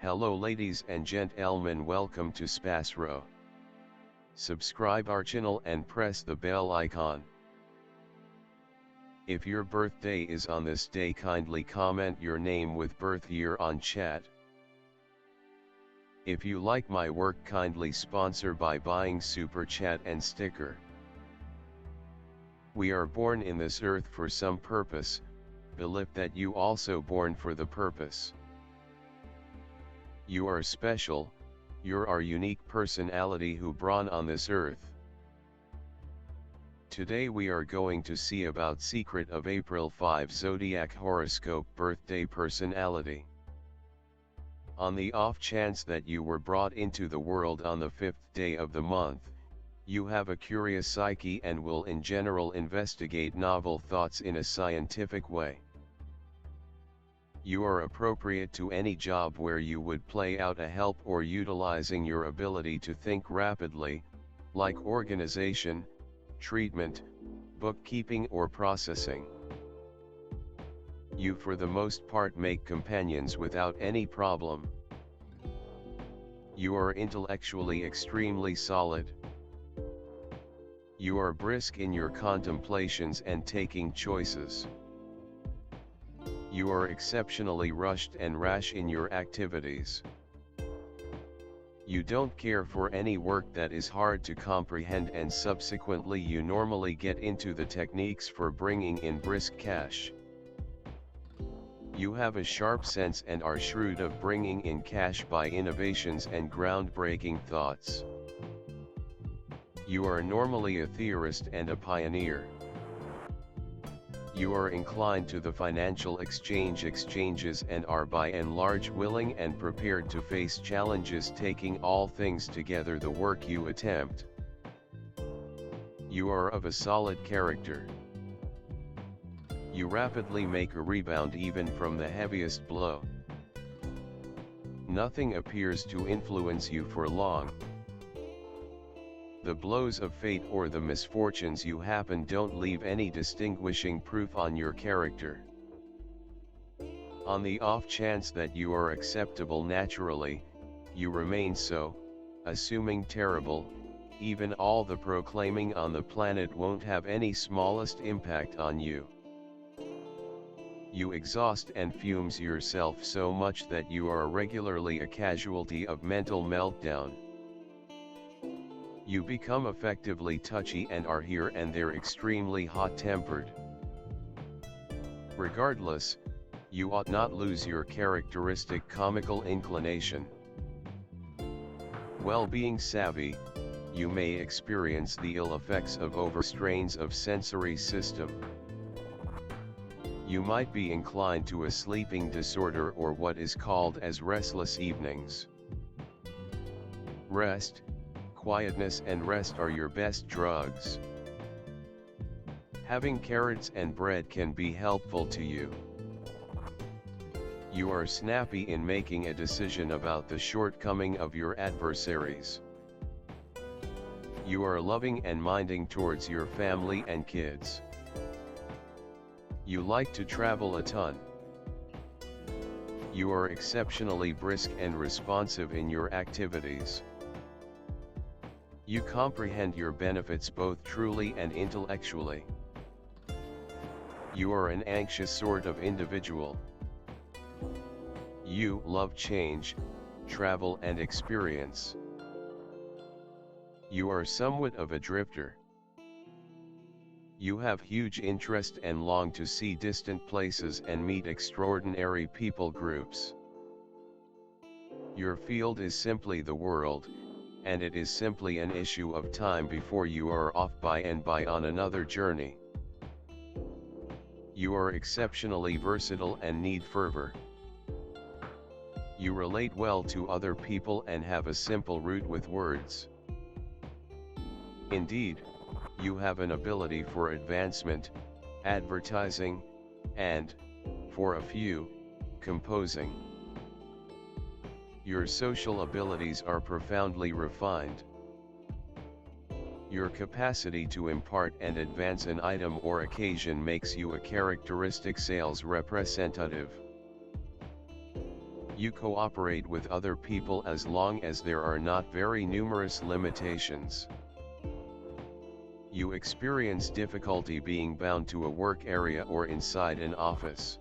Hello ladies and gentlemen, welcome to SPASRO. Subscribe our channel and press the bell icon. If your birthday is on this day, kindly comment your name with birth year on chat. If you like my work, kindly sponsor by buying super chat and sticker. We are born in this earth for some purpose, believe that you also born for the purpose. You are special, you're our unique personality who born on this earth. Today we are going to see about secret of April 5 Zodiac horoscope birthday personality. On the off chance that you were brought into the world on the 5th day of the month, you have a curious psyche and will in general investigate novel thoughts in a scientific way. You are appropriate to any job where you would play out a help or utilizing your ability to think rapidly, like organization, treatment, bookkeeping or processing. You for the most part make companions without any problem. You are intellectually extremely solid. You are brisk in your contemplations and taking choices. You are exceptionally rushed and rash in your activities. You don't care for any work that is hard to comprehend, and subsequently you normally get into the techniques for bringing in brisk cash. You have a sharp sense and are shrewd of bringing in cash by innovations and groundbreaking thoughts. You are normally a theorist and a pioneer. You are inclined to the financial exchanges and are by and large willing and prepared to face challenges, taking all things together the work you attempt. You are of a solid character. You rapidly make a rebound even from the heaviest blow. Nothing appears to influence you for long. The blows of fate or the misfortunes you happen don't leave any distinguishing proof on your character. On the off chance that you are acceptable naturally, you remain so, assuming terrible, even all the proclaiming on the planet won't have any smallest impact on you. You exhaust and fumes yourself so much that you are regularly a casualty of mental meltdown. You become effectively touchy and are here and there extremely hot-tempered. Regardless, you ought not lose your characteristic comical inclination. Well-being savvy, you may experience the ill effects of overstrains of sensory system. You might be inclined to a sleeping disorder or what is called as restless evenings. Rest, quietness and rest are your best drugs. Having carrots and bread can be helpful to you. You are snappy in making a decision about the shortcoming of your adversaries. You are loving and minding towards your family and kids. You like to travel a ton. You are exceptionally brisk and responsive in your activities. You comprehend your benefits both truly and intellectually. You are an anxious sort of individual. You love change, travel and experience. You are somewhat of a drifter. You have huge interest and long to see distant places and meet extraordinary people groups. Your field is simply the world, and it is simply an issue of time before you are off by and by on another journey. You are exceptionally versatile and need fervor. You relate well to other people and have a simple route with words. Indeed, you have an ability for advancement, advertising, and, for a few, composing. Your social abilities are profoundly refined. Your capacity to impart and advance an item or occasion makes you a characteristic sales representative. You cooperate with other people as long as there are not very numerous limitations. You experience difficulty being bound to a work area or inside an office.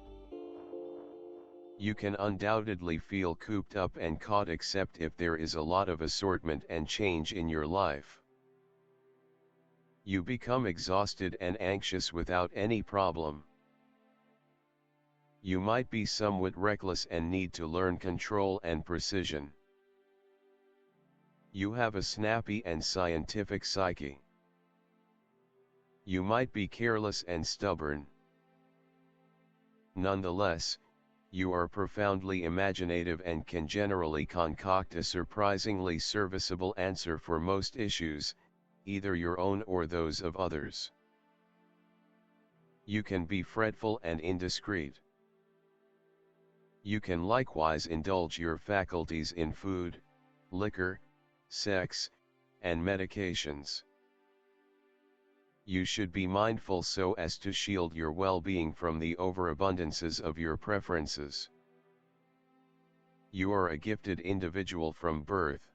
You can undoubtedly feel cooped up and caught except if there is a lot of assortment and change in your life. You become exhausted and anxious without any problem. You might be somewhat reckless and need to learn control and precision. You have a snappy and scientific psyche. You might be careless and stubborn. Nonetheless, you are profoundly imaginative and can generally concoct a surprisingly serviceable answer for most issues, either your own or those of others. You can be fretful and indiscreet. You can likewise indulge your faculties in food, liquor, sex, and medications. You should be mindful so as to shield your well-being from the overabundances of your preferences. You are a gifted individual from birth.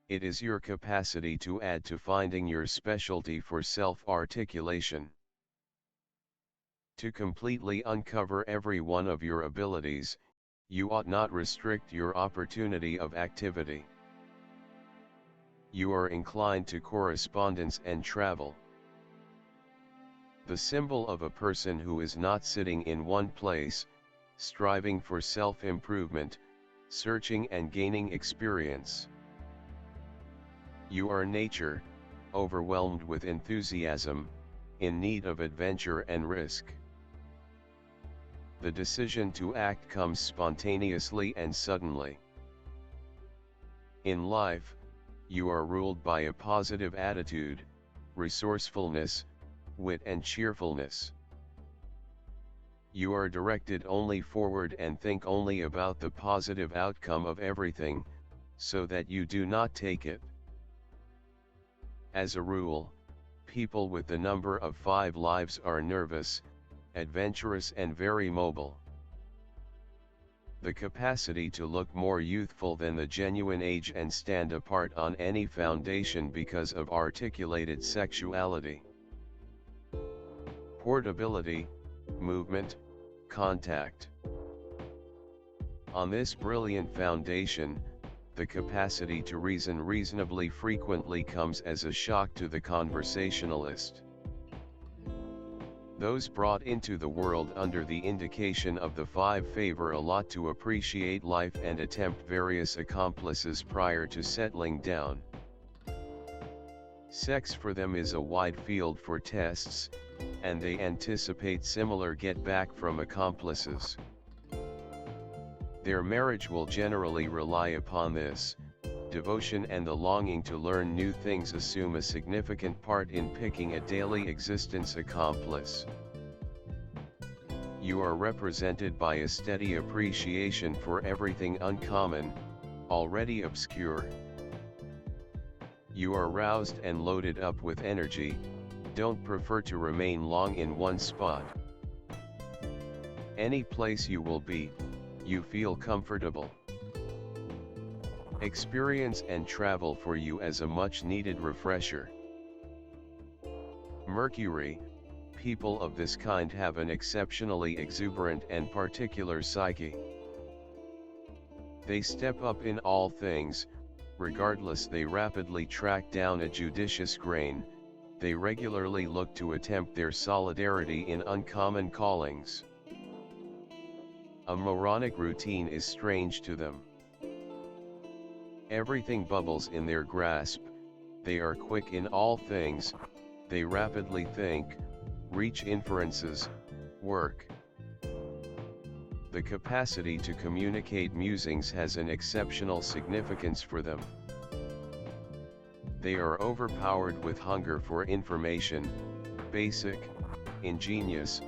It is your capacity to add to finding your specialty for self-articulation. To completely uncover every one of your abilities, you ought not restrict your opportunity of activity. You are inclined to correspondence and travel. The symbol of a person who is not sitting in one place, striving for self-improvement, searching and gaining experience. You are nature, overwhelmed with enthusiasm, in need of adventure and risk. The decision to act comes spontaneously and suddenly. In life, you are ruled by a positive attitude, resourcefulness, wit and cheerfulness. You are directed only forward and think only about the positive outcome of everything, so that you do not take it. As a rule, people with the number of 5 lives are nervous, adventurous and very mobile. The capacity to look more youthful than the genuine age and stand apart on any foundation because of articulated sexuality. Portability, movement, contact. On this brilliant foundation, the capacity to reason reasonably frequently comes as a shock to the conversationalist. Those brought into the world under the indication of the 5 favor a lot to appreciate life and attempt various accomplices prior to settling down. Sex for them is a wide field for tests, and they anticipate similar get-back from accomplices. Their marriage will generally rely upon this. Devotion and the longing to learn new things assume a significant part in picking a daily existence accomplice. You are represented by a steady appreciation for everything uncommon, already obscure. You are roused and loaded up with energy, don't prefer to remain long in one spot. Any place you will be, you feel comfortable. Experience and travel for you as a much-needed refresher. Mercury, people of this kind have an exceptionally exuberant and particular psyche. They step up in all things, regardless they rapidly track down a judicious grain, they regularly look to attempt their solidarity in uncommon callings. A moronic routine is strange to them. Everything bubbles in their grasp, they are quick in all things, they rapidly think, reach inferences, work. The capacity to communicate musings has an exceptional significance for them. They are overpowered with hunger for information, basic, ingenious,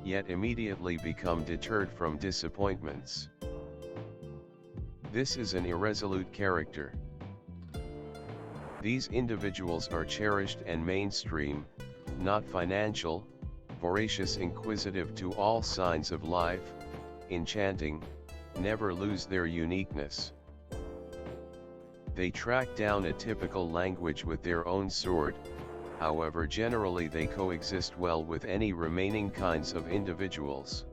yet immediately become deterred from disappointments. This is an irresolute character. These individuals are cherished and mainstream, not financial, voracious, inquisitive to all signs of life, enchanting, never lose their uniqueness. They track down a typical language with their own sword, however generally they coexist well with any remaining kinds of individuals.